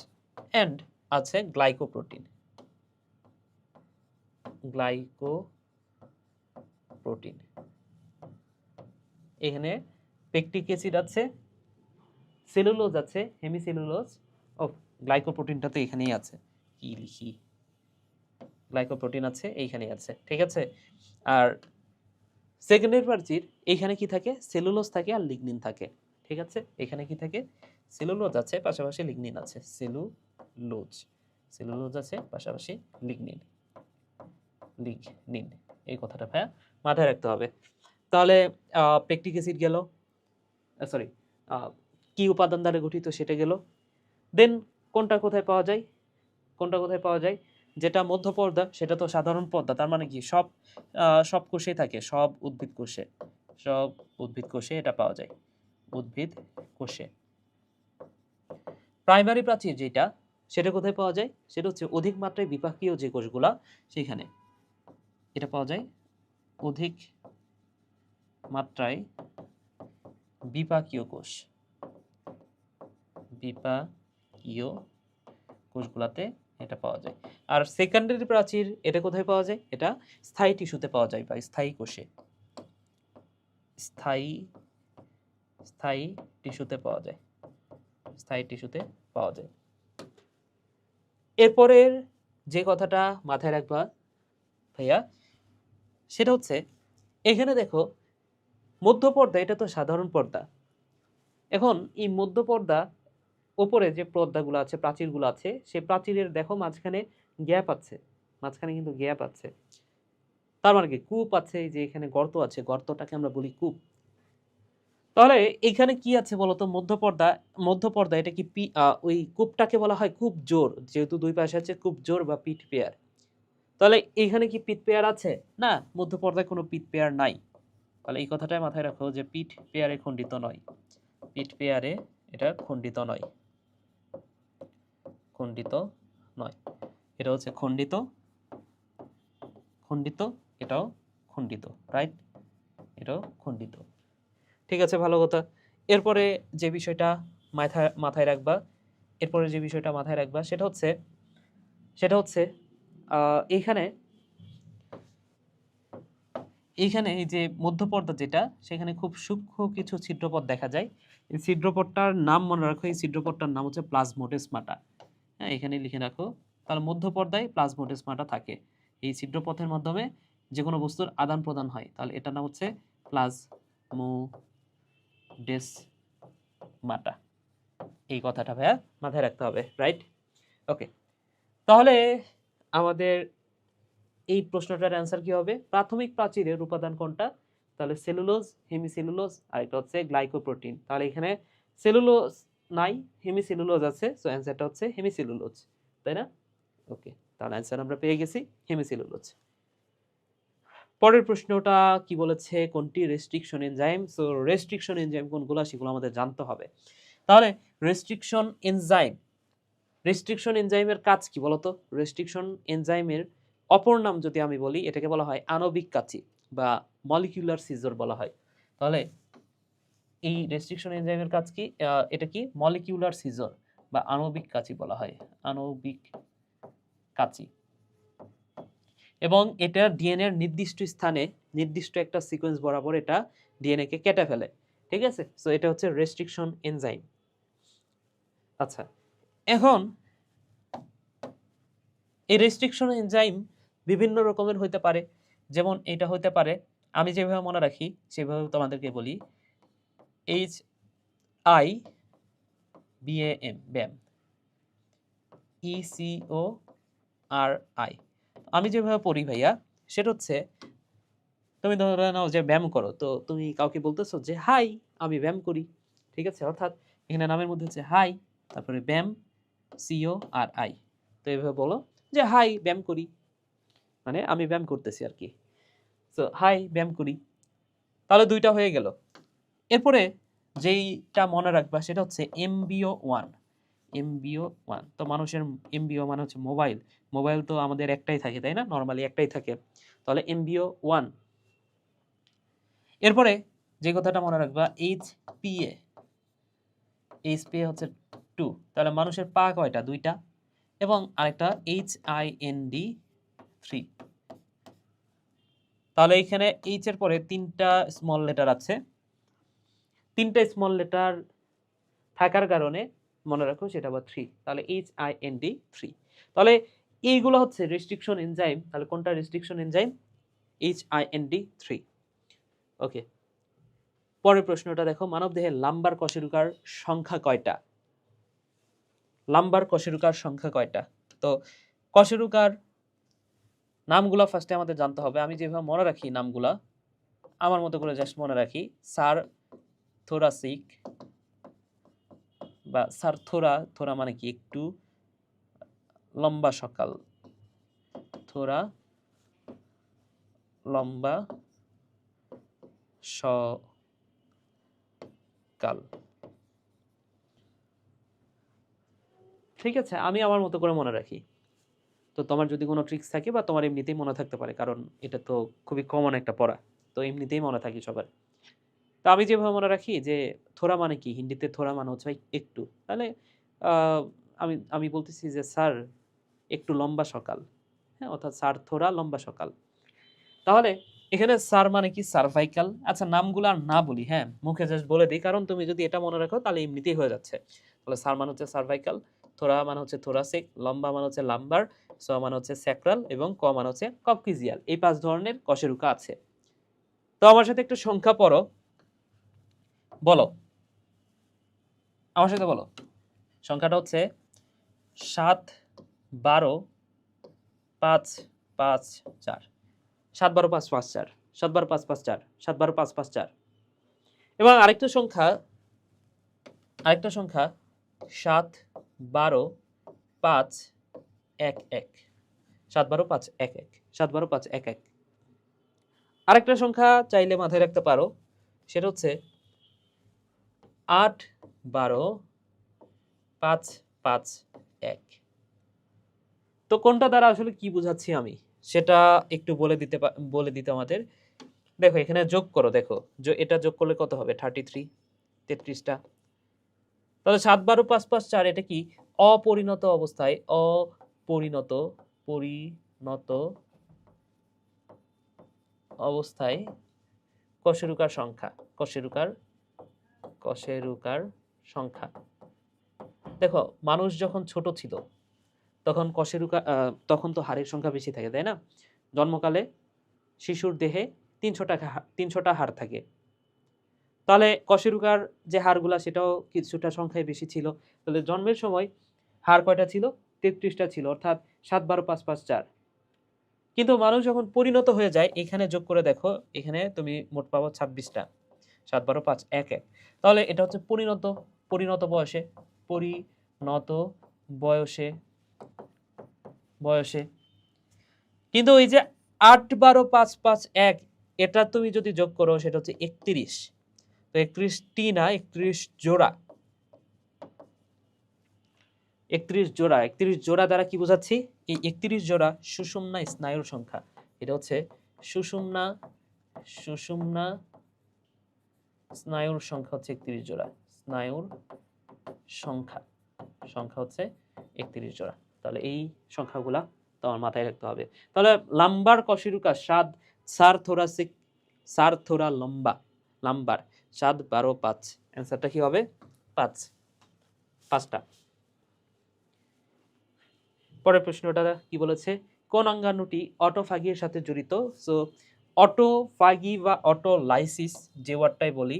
এন্ড আছে গ্লাইকোপ্রোটিন, গ্লাইকোপ্রোটিন। এখানে পেকটিক অ্যাসিড আছে, সেলুলোজ আছে, হেমিসেলুলোজ, ও গ্লাইকোপ্রোটিনটা তো এখানেই আছে, কি লিখি, গ্লাইকোপ্রোটিন আছে এইখানেই আছে। ঠিক আছে, আর সেকেন্ডারি প্রাচীর এইখানে কি থাকে, সেলুলোজ থাকে আর লিগনিন থাকে। ঠিক আছে, এখানে কি থাকে, সেলুলোজ আছে পাশাপাশি লিগনিন আছে, সেলুলোজ সেলুলোজ আছে পাশাপাশি লিগনিন, লিগনিন, এই কথাটা ভাইয়া মাথায় রাখতে হবে। তাহলে পেকটিক অ্যাসিড গেল, সরি কি উপাদান দ্বারা গঠিত সেটা গেল। দেন কোনটা কোথায় পাওয়া যায়, কোনটা কোথায় পাওয়া যায়, যেটা মধ্য পর্দা সেটা তো সাধারণ পর্দা, তার মানে কি সব কোষে থাকে, সব উদ্ভিদ কোষে এটা পাওয়া যায়, উদ্ভিদ কোষে। প্রাইমারি প্রাচীর যেটা সেটা কোথায় পাওয়া যায়, সেটা হচ্ছে অধিক মাত্রায় বিপাকীয় যে কোষগুলা সেখানে এটা পাওয়া যায়, অধিক মাত্রায় বিপাকীয় কোষ, বিপাকীয় কোষগুলাতে এটা পাওয়া যায়। আর সেকেন্ডারি প্রাচীর এটা কোথায় পাওয়া যায়, এটা স্থায়ী টিস্যুতে পাওয়া যায় বা স্থায়ী কোষে, স্থায়ী টিস্যুতে পাওয়া যায়, স্থায়ী টিস্যুতে পাওয়া যায়। এরপরের যে কথাটা মাথায় রাখবা ভাইয়া সেটা হচ্ছে, এখানে দেখো মধ্য পর্দা এটা তো সাধারণ পর্দা। এখন এই মধ্য পর্দা ওপরে যে পর্দাগুলো আছে, প্রাচীরগুলো আছে, সেই প্রাচীরের দেখো মাঝখানে গ্যাপ আছে, মাঝখানে কিন্তু গ্যাপ আছে, তার মানে কি কূপ আছে, এই যে এখানে গর্ত আছে, গর্তটাকে আমরা বলি কূপ। তাহলে এখানে কি আছে বলতো, মধ্যপর্দা এটা কি ওই কূপটাকে বলা হয় কূপ জোর, যেহেতু দুই পাশে আছে কূপ জোর বা পিট পেয়ার। তাহলে এখানে কি পিট পেয়ার আছে, না, মধ্যপর্দায় কোনো পিট পেয়ার নাই। তাহলে এই কথাটাই মাথায় রাখো যে পিট পেয়ারে খণ্ডিত নয়, পিট পেয়ারে এটা খণ্ডিত নয়, খণ্ডিত নয়, এটা হচ্ছে খণ্ডিত, খণ্ডিত, এটাও খণ্ডিত, রাইট, এটাও খণ্ডিত। ঠিক আছে, ভালো কথা। এরপরে যে বিষয়টা মাথায় রাখবা, এরপরে যে বিষয়টা মাথায় রাখবা সেটা হচ্ছে এইখানে এই যে মধ্যপর্দা যেটা, সেখানে খুব সূক্ষ্ম কিছু ছিদ্রপথ দেখা যায়। এই ছিদ্রপথটার নাম মনে রাখো, এই ছিদ্রপথটার নাম হচ্ছে প্লাজমোডেসমাটা। হ্যাঁ, এখানে লিখে রাখো। তাহলে মধ্যপর্দায় প্লাজমোডেসমাটা থাকে, এই ছিদ্রপথের মাধ্যমে যে কোনো বস্তুর আদান প্রদান হয়, তাহলে এটার নাম হচ্ছে প্লাজমোডেসমাটা। এই কথাটা ভাইয়া মাথায় রাখতে হবে, রাইট? ওকে, তাহলে আমাদের এই প্রশ্নটার অ্যান্সার কি হবে, প্রাথমিক প্রাচীরের উপাদান কোনটা, তাহলে সেলুলোজ, হেমিসেলুলোজ, আর এটা হচ্ছে গ্লাইকোপ্রোটিন। তাহলে এখানে সেলুলোজ নাই, হেমিসেলুলোজ আছে, সো অ্যান্সারটা হচ্ছে হেমিসেলুলোজ, তাই না? ওকে, তাহলে অ্যান্সার আমরা পেয়ে গেছি হেমিসেলুলোজ। পরের প্রশ্নটা কি বলেছে, কোনটি restriction enzyme. So restriction enzyme কোনগুলো সেগুলো আমাদের জানতে হবে। তাহলে রেস্ট্রিকশন এনজাইমের কাজ কি বলতো? রেস্ট্রিকশন এনজাইমের অপর নাম যদি আমি বলি, এটাকে বলা হয় আণবিক কাঁচি বা মলিকিউলার সিজর বলা হয়। তাহলে এই রেস্ট্রিকশন এনজাইমের কাজ কি, এটা কি মলিকিউলার সিজর বা আণবিক কাঁচি বলা হয়, আণবিক কাঁচি। এবং এটা ডিএনএর নির্দিষ্ট স্থানে নির্দিষ্ট একটা সিকোয়েন্স বরাবর এটা ডিএনএ কে কেটে ফেলে। ঠিক আছে, সো এটা হচ্ছে রেস্ট্রিকশন এনজাইম। আচ্ছা, এখন এই রেস্ট্রিকশন এনজাইম বিভিন্ন রকমের হতে পারে, যেমন এটা হতে পারে, আমি যেভাবে মনে রাখি সেভাবে তোমাদেরকে বলি, এইচ আই BAM ব্যাম, ECO RI। আমি যেভাবে পড়ি ভাইয়া সেটা হচ্ছে, তুমি ধরে নাও যে ব্যায়াম করো, তো তুমি কাউকে বলতেছো যে হাই আমি ব্যায়াম করি, ঠিক আছে, অর্থাৎ এখানে নামের মধ্যে হচ্ছে হাই, তারপরে ব্যায়াম CORI। তো এইভাবে বলো যে হাই ব্যায়াম করি, মানে আমি ব্যায়াম করতেছি আর কি। তো হাই ব্যায়াম করি, তাহলে দুইটা হয়ে গেল। এরপরে যেইটা মনে রাখবা সেটা হচ্ছে MBO1। MBO1 তো মানুষের MBO মানে হচ্ছে মোবাইল, মোবাইল তো আমাদের একটাই থাকে তাই না, নর্মালি একটাই থাকে, তাহলে MBO1। এরপরে যে কথাটা মনে রাখবা HPA, HPA হচ্ছে 2, তাহলে মানুষের পা কয়টা, দুইটা, এবং আরেকটা HIND 3। তাহলে এখানে এইচ এর পরে তিনটা স্মল লেটার আছে, তিনটা স্মল লেটার থাকার কারণে মনে রাখো সেটা আবার 3, তাহলে HIND 3। তাহলে এইগুলো হচ্ছে রেস্ট্রিকশন এনজাইম, তাহলে কোনটা রেস্ট্রিকশন এনজাইম, HIND 3। ওকে, পরের প্রশ্নটা দেখো, মানবদেহে লাম্বার কশেরুকার সংখ্যা কয়টা? লাম্বার কশেরুকার সংখ্যা কয়টা? তো কশেরুকার নামগুলা ফার্স্টে আমাদের জানতে হবে। আমি যেভাবে মনে রাখি নামগুলা, আমার মতো করে জাস্ট মনে রাখি, সার থোরাসিক বা সারথোরা, থোরা মানে কি একটু লম্বা সকাল, থোরা লম্বা সকাল, ঠিক আছে, আমি আমার মতো করে মনে রাখি। তো তোমার যদি কোনো ট্রিক্স থাকে বা তোমার এমনিতেই মনে থাকতে পারে, কারণ এটা তো খুবই কমন একটা পড়া, তো এমনিতেই মনে থাকি সবার। তো আমি যেভাবে মনে রাখি যে থোরা মানে কি, হিন্দিতে থোরা মানে হচ্ছে ভাই একটু, তাহলে আমি আমি বলতেছি যে স্যার একটু লম্বা সকাল, হ্যাঁ, অর্থাৎ স্যার থোরা লম্বা সকাল। তাহলে এখানে স্যার মানে কি সার্ভাইকাল। আচ্ছা, নামগুলো আর না বলি, হ্যাঁ, মুখে জাস্ট বলে দিই, কারণ তুমি যদি এটা মনে রাখো তাহলে এমনিতেই হয়ে যাচ্ছে। তাহলে স্যার মানে হচ্ছে সার্ভাইকাল, থোরা মানে হচ্ছে থোরাসিক, লম্বা মানে হচ্ছে লাম্বার, স মানে হচ্ছে স্যাক্রাল, এবং ক মানে হচ্ছে কক্সিজিয়াল। এই 5 ধরনের কশেরুকা আছে। তো আমার সাথে একটু সংখ্যা পড়ো, বলো, আমার সাথে বলো। সংখ্যাটা হচ্ছে 7, 12, 5, 5, 4, 7, 12, 5, 5, 4, 7, 12, 5, 5, 4, 7, 12, 5, 5, 4। এবং আরেকটা সংখ্যা 7, 12, 5, 1, 1, 7, 12, 5, 1, 1, 7, 12, 5, 1, 1। আরেকটা সংখ্যা চাইলে মাথায় রাখতে পারো, সেটা হচ্ছে 8, 12, 5, 5, 1। তো কোনটা দ্বারা আসলে কি বুঝাচ্ছি আমি সেটা একটু বলে দিতে আমাদের। দেখো এখানে যোগ করো, দেখো এটা যোগ করলে কত হবে, 33, 33টা। তাহলে 7, 12, 5, 5, 4 এটা কি, অপরিণত অবস্থায়, অপরিণত পরিণত অবস্থায় কশেরুকার সংখ্যা, কশেরুকার সংখ্যা। দেখো মানুষ যখন ছোট ছিল তখন তখন তো হাড়ের সংখ্যা বেশি থাকে তাই না, জন্মকালে শিশুর দেহে 300টা হাড় থাকে, তাহলে কশেরুকার যে হাড়গুলা সেটাও কিছুটা সংখ্যায় বেশি ছিল। তাহলে জন্মের সময় হাড় কয়টা ছিল, 33টা ছিল, অর্থাৎ 7, 12, 5, 5, 4। কিন্তু মানুষ যখন পরিণত হয়ে যায়, এখানে যোগ করে দেখো, এখানে তুমি মোট পাবো 26টা, 7, 12, 5, 1, 1। তাহলে এটা হচ্ছে পরিণত বয়সে, পরিণত বয়সে বয়সে কিন্তু ওই যে 8, 12, 5, 5, 1 এটা তুমি যদি যোগ করো সেটা হচ্ছে 31। তো 31টি না, 31 জোড়া, 31 জোড়া দ্বারা কি বোঝাচ্ছি, এই 31 জোড়া সুষুম্না স্নায়ুর সংখ্যা। এটা হচ্ছে সুষুম্না স্নায়ুর সংখ্যা হচ্ছে 31 জোড়া, স্নায়ুর সংখ্যা হচ্ছে 31 জোড়া। তাহলে এই সংখ্যাগুলা তোমার মাথায় রাখতে হবে। তাহলে লাম্বার কশেরুকা, সার থোরাসিক, সার থোরা লম্বা, লাম্বার, 7, 12, 5। অ্যান্সারটা কি হবে? 5, 5টা। পরের প্রশ্নটা কি বলেছে? কোন অঙ্গাণুটি অটোফাগির সাথে জড়িত? সো অটোফাগি বা অটোলাইসিস যে ওয়ার্ডটাই বলি,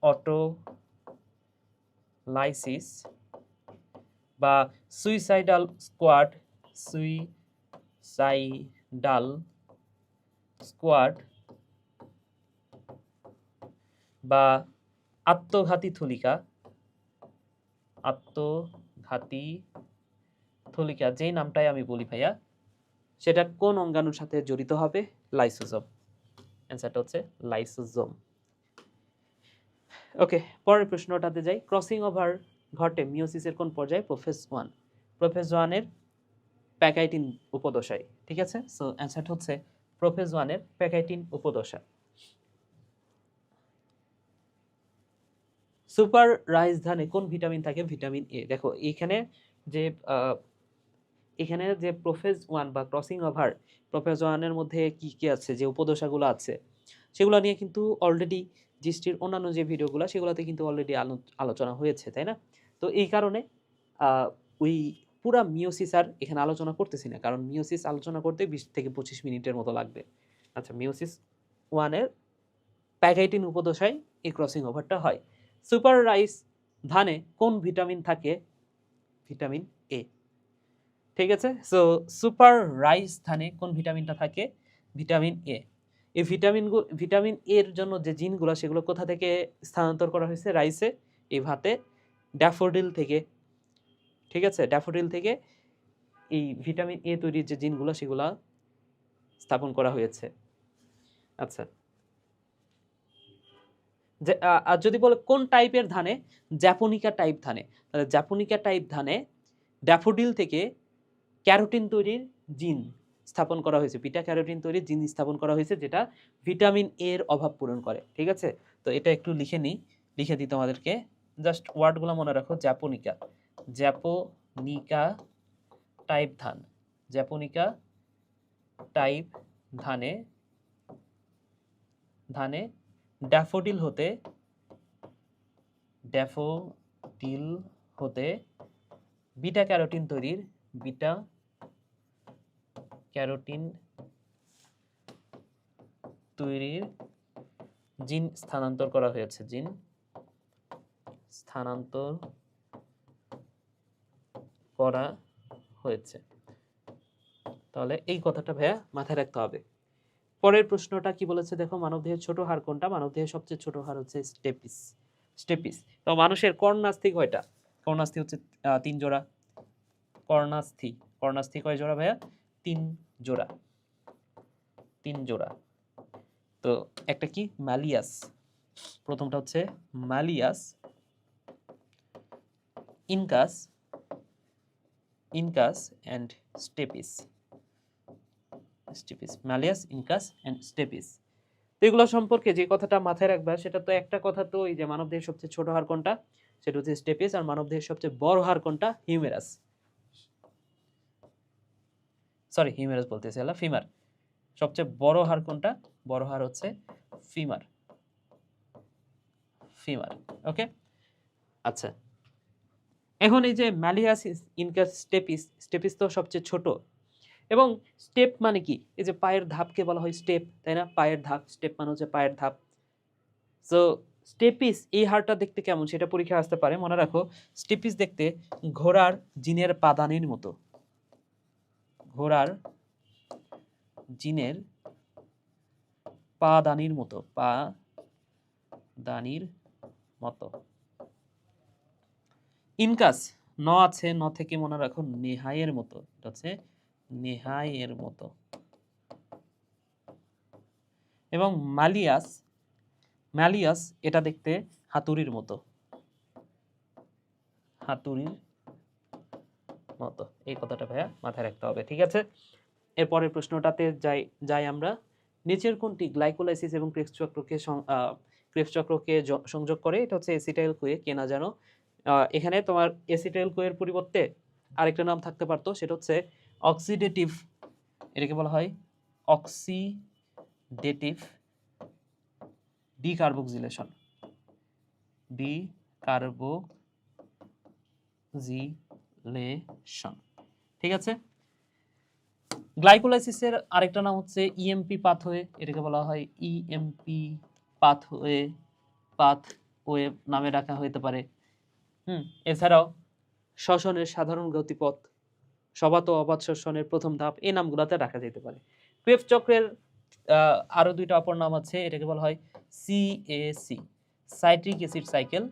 অটোলাইসিস বা সুইসাইডাল স্কোয়াড, সুইসাইডাল স্কোয়াড বা আত্মঘাতী থলিকা, আত্মঘাতী থলিকা যেই নামটাই আমি বলি ভাইয়া, সেটা কোন অঙ্গাণুর সাথে জড়িত হবে? লাইসোজোম। অ্যান্সারটা হচ্ছে লাইসোজোম। ওকে, পরের প্রশ্নটাতে যাই। ক্রসিং ওভার ঘটে মিওসিসের কোন পর্যায়ে? প্রোফেজ 1। প্রোফেজ 1-এর প্যাকাইটিন উপদশায়। ঠিক আছে, সো অ্যান্সারটা হচ্ছে প্রোফেজ 1-এর প্যাকাইটিন উপদশা। সুপার রাইস ধানে কোন ভিটামিন থাকে? Vitamin A. দেখো এখানে যে প্রোফেজ 1 বা ক্রসিং ওভার প্রোফেজ 1-এর মধ্যে কি কি আছে, যে উপদশাগুলো আছে, সেগুলো নিয়ে কিন্তু অলরেডি জিস্টির অন্যান্য যে ভিডিওগুলো, সেগুলোতে কিন্তু অলরেডি আলোচনা হয়েছে, তাই না? তো এই কারণে ওই পুরা মিওসিস আর এখানে আলোচনা করতেছি না, কারণ মিওসিস আলোচনা করতে 20 থেকে 25 মিনিটের মতো লাগবে। আচ্ছা, মিওসিস 1-এর প্যাকাইটিন উপদশায় এই ক্রসিং ওভারটা হয়। সুপার রাইস ধানে কোন ভিটামিন থাকে? ভিটামিন এ। ঠিক আছে, সো সুপার রাইস ধানে কোন ভিটামিনটা থাকে? ভিটামিন এ। এই ভিটামিন এর জন্য যে জিনগুলো, সেগুলো কোথা থেকে স্থানান্তর করা হয়েছে? রাইসে, এই ভাতে, ড্যাফোডিল থেকে। ঠিক আছে, ড্যাফোডিল থেকে এই ভিটামিন এ তৈরির যে জিনগুলো, সেগুলো স্থাপন করা হয়েছে। আচ্ছা, যে আর যদি বলে কোন টাইপের ধানে? জ্যাপোনিকা টাইপ ধানে। তাহলে জ্যাপোনিকা টাইপ ধানে ড্যাফোডিল থেকে ক্যারোটিন তৈরির জিন স্থাপন করা হয়েছে, বিটা ক্যারোটিন তৈরির জিন স্থাপন করা হয়েছে, যেটা ভিটামিন এর অভাব পূরণ করে। ঠিক আছে, তো এটা একটু লিখে দিই তোমাদেরকে, জাস্ট ওয়ার্ডগুলো মনে রাখো। জ্যাপোনিকা, জ্যাপোনিকা টাইপ ধান, জ্যাপোনিকা টাইপ ধানে ড্যাফোডিল হতে বিটা ক্যারোটিন তৈরির জিন স্থানান্তর করা হয়েছে, তাহলে এই কথাটা ভাইয়া মাথায় রাখতে হবে। পরের প্রশ্নটা কি বলেছে দেখো? মানবদেহের ছোট হাড় কোনটা? মানবদেহের সবচেয়ে ছোট হাড় হচ্ছে স্টেপিস। তো মানুষের কর্ণাস্থি কয়টা? কর্ণাস্থি হচ্ছে 3 জোড়া। কর্ণাস্থি কয় জোড়া ভাইয়া? 3 জোড়া। তো একটা কি? ম্যালিয়াস। প্রথমটা হচ্ছে malleus, incus and stapes. Malleus, incus and stapes. তো এগুলো সম্পর্কে যে কথাটা মাথায় রাখবা, সেটা তো একটা কথা, তো এই যে মানবদেহের সবচেয়ে ছোট হাড় কোনটা, সেটা হচ্ছে স্টেপিস। আর মানবদেহের সবচেয়ে বড় হাড় কোনটা? হিউমেরাস বলতেছি, ফিমার। সবচেয়ে বড় হাড় কোনটা? বড় হাড় হচ্ছে ফিমার। ওকে, আচ্ছা। এখন এই যে ম্যালিয়াস, ইনকাস, স্টেপিস তো সবচেয়ে ছোট। এবং স্টেপ মানে কি? এই যে পায়ের ধাপকে বলা হয় স্টেপ, তাই না? পায়ের ধাপ, স্টেপ মানে হচ্ছে পায়ের ধাপ। সো স্টেপিস এই হাড়টা দেখতে কেমন, সেটা পরীক্ষা আসতে পারে, মনে রাখো। স্টেপিস দেখতে ঘোড়ার জিনের পাদানির মতো। ঘোড়ার জিনের পাদানির মতো। ইনকাস ন আছে, ন থেকে মনে রাখো নেহাইয়ের মতো। এটা হচ্ছে নেহাইয়ের মতো। এবং ম্যালিয়াস এটা দেখতে হাতুড়ির মতো। এই কথাটা ভাইয়া মাথায় রাখতে হবে। ঠিক আছে, এরপরের প্রশ্নটাতে যাই আমরা। নিচের কোনটি গ্লাইকোলাইসিস এবং ক্রেবস চক্রকে সংযোগ করে? এটা হচ্ছে এসিটাইল কোয়ে। কে না জানো? এখানে তোমার এসিটাইল কোয়ের পরিবর্তে আরেকটা নাম থাকতে পারতো, সেটা হচ্ছে অক্সিডেটিভ। এটাকে বলা হয় অক্সিডেটিভ ডিকার্বক্সিলেশন, ডিকার্বক্সিলেশন। ঠিক আছে। গ্লাইকোলাইসিসের আরেকটা নাম হচ্ছে ইএমপি পাথওয়ে, এটাকে বলা হয় ইএমপি পাথওয়ে, পাথওয়ে নামে ডাকা হতে পারে। এছাড়াও শ্বসনের সাধারণ গতিপথ, সবাত ও অবাত শ্বসনের প্রথম ধাপ, এই নামগুলোতে রাখা যেতে পারে। ক্রেবস চক্রের আরো দুইটা অপর নাম আছে, এটাকে বলা হয় সিএসি, সাইট্রিক অ্যাসিড সাইকেল,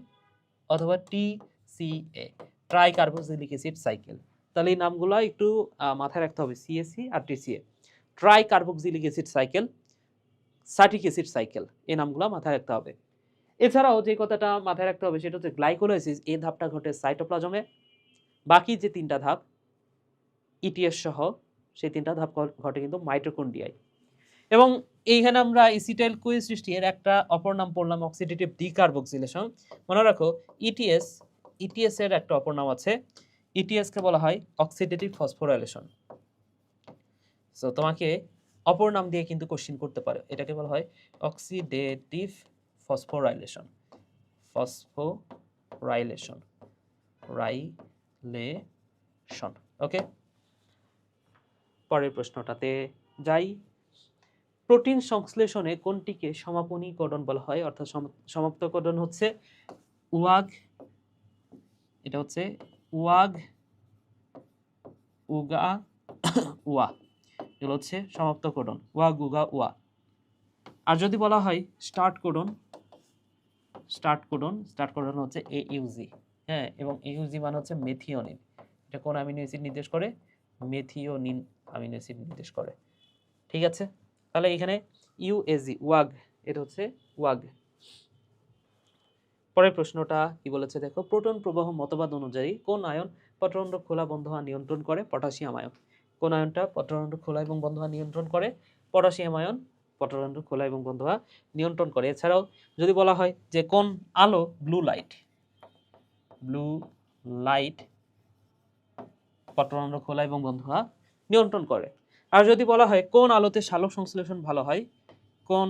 অথবা TCA, tricarboxylic acid cycle. তাহলে এই নামগুলো একটু মাথায় রাখতে হবে, সিএসি আর TCA. Tricarboxylic acid cycle, citric acid cycle, এই নামগুলো মাথায় রাখতে হবে। এছাড়াও যে কথাটা মাথায় রাখতে হবে সেটা হচ্ছে গ্লাইকোলাইসিস, এই ধাপটা ঘটে সাইটোপ্লাজমে। বাকি যে তিনটা ধাপ ইটিএস সহ, সেই তিনটা ধাপ ঘটে কিন্তু মাইটোকন্ড্রিয়ায়। এবং এইখানে আমরা এসিটাইল কোয়ে সৃষ্টি এর একটা অপর নাম পড়লাম অক্সিডেটিভ ডিকার্বক্সিলেশন। মনে রাখো ইটিএস এর একটা অপর নাম আছে, ইটিএস কে বলা হয় অক্সিডেটিভ ফসফোরাইলেশন। সো তোমাকে অপর নাম দিয়ে কিন্তু কোশ্চেন করতে পারে, এটাকে বলা হয় অক্সিডেটিভ ফসফোরাইলেশন, রাইলেশন। ওকে, পরের প্রশ্নটাতে যাই। প্রোটিন সংশ্লেষণে কোনটিকে সমাপনীকরণ বলা হয়, অর্থাৎ সমাপ্তকরণ হচ্ছে ওয়াগ, এটা হচ্ছে ওয়াগ, উগা, ওয়া, এগুলো হচ্ছে সমাপ্তকরণ, ওয়াগ উগা ওয়া। আর যদি বলা হয় স্টার্টকোডন হচ্ছে এইউজি। হ্যাঁ, এবং এইউজি মানে হচ্ছে মেথিওনিন। এটা কোন অ্যামিনো অ্যাসিড নির্দেশ করে? মেথিওনিন অ্যামিনো অ্যাসিড নির্দেশ করে। ঠিক আছে, তাহলে এখানে ইউএজি ওয়াগ, এটা হচ্ছে ওয়াগ। পরের প্রশ্নটা কি বলেছে দেখো, প্রোটন প্রবাহ মতবাদ অনুযায়ী কোন আয়ন পত্ররন্ধ্র খোলা বন্ধ হওয়া নিয়ন্ত্রণ করে? Potassium ion. কোন আয়নটা পত্ররন্ধ্র খোলা এবং বন্ধ হওয়া নিয়ন্ত্রণ করে? পটাশিয়াম আয়ন পত্ররন্ধ্র খোলা এবং বন্ধ হওয়া নিয়ন্ত্রণ করে। এছাড়াও যদি বলা হয় যে কোন আলো, ব্লু লাইট পত্ররন্ধ্র খোলা এবং বন্ধ হওয়া নিয়ন্ত্রণ করে। আর যদি বলা হয় কোন আলোতে সালোক সংশ্লেষণ ভালো হয়? কোন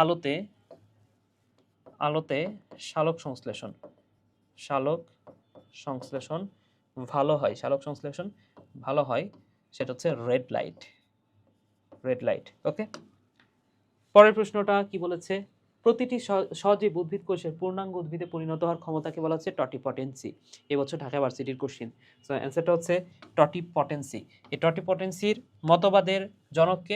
আলোতে সালোক সংশ্লেষণ ভালো হয়, সেটা হচ্ছে রেড লাইট। ওকে, পরের প্রশ্নটা কি বলেছে, প্রতিটি সজীব উদ্ভিদ কোষের পূর্ণাঙ্গ উদ্ভিদে পরিণত হওয়ার ক্ষমতাকে বলা হচ্ছে টটিপটেন্সি। এবছর ঢাকা ভার্সিটির কোশ্চেন। সো অ্যান্সারটা হচ্ছে টটিপটেন্সি। এই টটিপটেন্সির মতবাদের জনককে?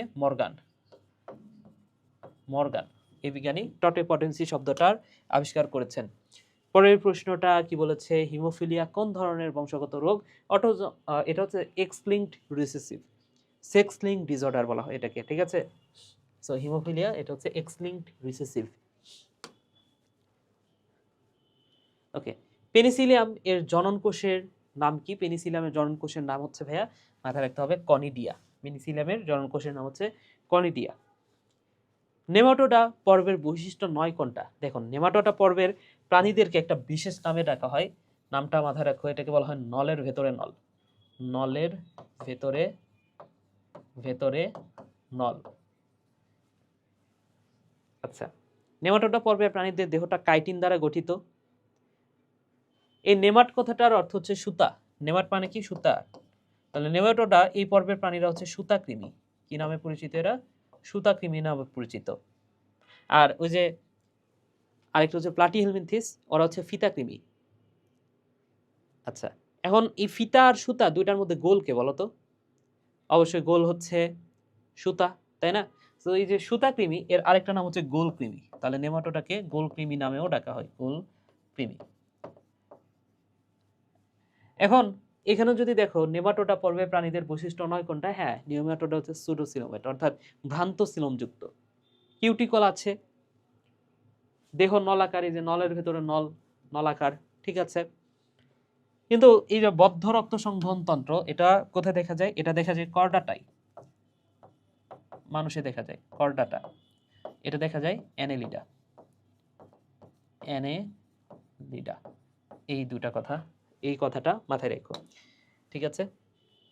মর্গান। এই বিজ্ঞানী টটিপটেন্সি শব্দটার আবিষ্কার করেছেন। পরের প্রশ্নটা কি বলেছে, হিমোফিলিয়া কোন ধরনের বংশগত রোগ? এটা হচ্ছে x linked recessive, sex linked disorder বলা হয় এটাকে। ঠিক আছে, সো হিমোফিলিয়া এটা হচ্ছে এক্স লিঙ্কড রিসেসিভ। ওকে, পেনিসিলিয়াম এর জনন কোষের নাম কি? পেনিসিলিয়ামের জনন কোষের নাম হচ্ছে ভাইয়া, মাথায় রাখতে হবে, কনিডিয়া। পেনিসিলিয়ামের জনন কোষের নাম হচ্ছে কনিডিয়া। নেমাটোডা পর্বের বৈশিষ্ট্য 9 কোনটা? দেখুন, নেমাটোডা পর্বের প্রাণীদেরকে একটা বিশেষ নামে ডাকা হয়, নামটা মাথায় রাখো, এটাকে বলা হয় নলের ভেতরে নল। আচ্ছা, নেমাটোডা পর্বের প্রাণীদের দেহটা কাইটিন দ্বারা গঠিত। এই নেমাট কথাটার অর্থ হচ্ছে সুতা। নেমাট মানে কি? সুতা। তাহলে নেমাটোডা এই পর্বের প্রাণীরা হচ্ছে সুতাকৃমি। কি নামে পরিচিত এরা? সুতাকৃমি নামে পরিচিত। আর ওই যে আরেকটা হচ্ছে প্লাটিহেলমিনথিস, ওরা হচ্ছে ফিতাকৃমি। আচ্ছা, এখন এই ফিতা আর সুতা দুইটার মধ্যে গোল কে বলতো? অবশ্যই গোল হচ্ছে সুতা, তাই না? তো এই যে সুতাকৃমি, এর আরেকটা নাম হচ্ছে গোলকৃমি। তাহলে নেমাটোডাকে গোলকৃমি নামেও ডাকা হয়, গোলকৃমি। এখন এখানে যদি দেখো, নেমাটোডা পর্বের প্রাণীদের বৈশিষ্ট্য 9 কোনটা? হ্যাঁ, নেমাটোডা হচ্ছে সুডোসিলোমেট, অর্থাৎ ভ্রান্ত সিলোমযুক্ত। কিউটিকল আছে, দেহ নলাকার, এই যে নলের ভেতরে নলাকার। ঠিক আছে, কিন্তু এই যে বদ্ধ রক্ত সংবহন তন্ত্র, এটা কোথায় দেখা যায়? এটা দেখা যায় করডাটায়, মানুষে দেখা যায় করডাটা। এটা দেখা যায় অ্যানেলিডা। এই কথাটা মাথায় রেখো। ঠিক আছে,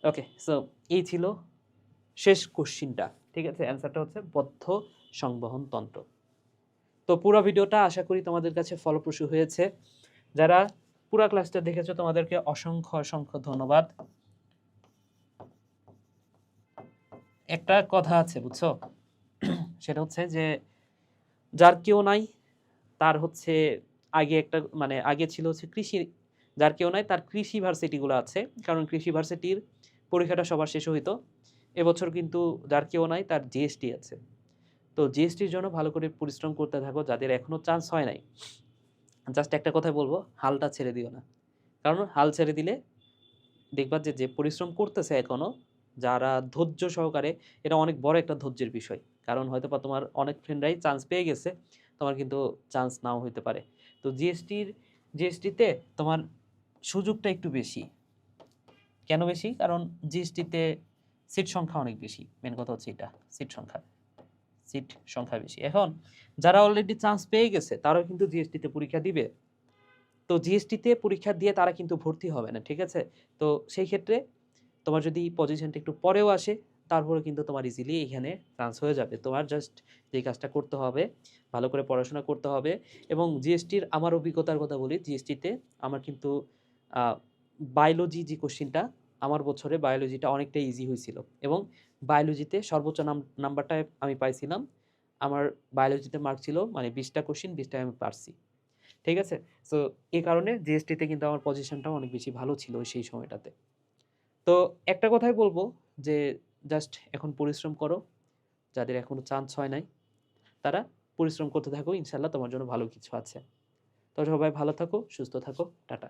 ওকে। সো এই ছিল শেষ কোশ্চিনটা। ঠিক আছে, অ্যান্সারটা হচ্ছে বদ্ধ সংবহন তন্ত্র। তো পুরো ভিডিওটা আশা করি তোমাদের কাছে ফলপ্রসূ হয়েছে। যারা পুরো ক্লাসটা দেখেছো তোমাদেরকে অসংখ্য অসংখ্য ধন্যবাদ। একটা কথা আছে বুঝছো, সেটা হচ্ছে যে যার কেউ নাই তার হচ্ছে আগে একটা মানে আগে ছিল হচ্ছে কৃষি, যার কেউ নাই তার কৃষি ভার্সিটিগুলো আছে, কারণ কৃষি ভার্সিটির পরীক্ষাটা সবার শেষ হইতো। এবছর কিন্তু যার কেউ নাই তার জিএসটি আছে। তো জিএসটির জন্য ভালো করে পরিশ্রম করতে থাকো, যাদের এখনো চান্স হয় নাই। জাস্ট একটা কথাই বলবো, হালটা ছেড়ে দিও না, কারণ হাল ছেড়ে দিলে দেখবা যে যে পরিশ্রম করতেছে এখনো, যারা ধৈর্য সহকারে, এটা অনেক বড় একটা ধৈর্যের বিষয়। কারণ হয়তো বা তোমার অনেক ফ্রেন্ডরাই চান্স পেয়ে গেছে, তোমার কিন্তু চান্স নাও হইতে পারে। তো জিএসটিতে তোমার সুযোগটা একটু বেশি। কেন বেশি? কারণ জিএসটিতে সিট সংখ্যা অনেক বেশি, মেন কথা হচ্ছে এটা, সিট সংখ্যা বেশি। এখন যারা অলরেডি চান্স পেয়ে গেছে তারাও কিন্তু জিএসটিতে পরীক্ষা দিবে। তো জিএসটিতে পরীক্ষা দিয়ে তারা কিন্তু ভর্তি হবে না, ঠিক আছে? তো সেই ক্ষেত্রে তোমার যদি পজিশনটা একটু পরেও আসে, তারপরে কিন্তু তোমার ইজিলি এখানে চান্স হয়ে যাবে। তোমার জাস্ট যে কাজটা করতে হবে, ভালো করে পড়াশোনা করতে হবে। এবং জিএসটির আমার অভিজ্ঞতার কথা বলি, জিএসটিতে আমার কিন্তু বায়োলজি যে কোশ্চিনটা, আমার বছরে বায়োলজিটা অনেকটা ইজি হয়েছিল। এবং বায়োলজিতে সর্বোচ্চ নাম্বারটা আমি পাইছিলাম। আমার বায়োলজিতে মার্ক ছিল মানে 20টা কোশ্চিন 20টায় আমি পারছি, ঠিক আছে? সো এই কারণে জিএসটিতে কিন্তু আমার পজিশনটাও অনেক বেশি ভালো ছিল সেই সময়টাতে। তো একটা কথাই বলবো যে জাস্ট এখন পরিশ্রম করো, যাদের এখনো চান্স হয় নাই তারা পরিশ্রম করতে থাকো, ইনশাল্লাহ তোমার জন্য ভালো কিছু আছে। তো সবাই ভালো থাকো, সুস্থ থাকো, টাটা।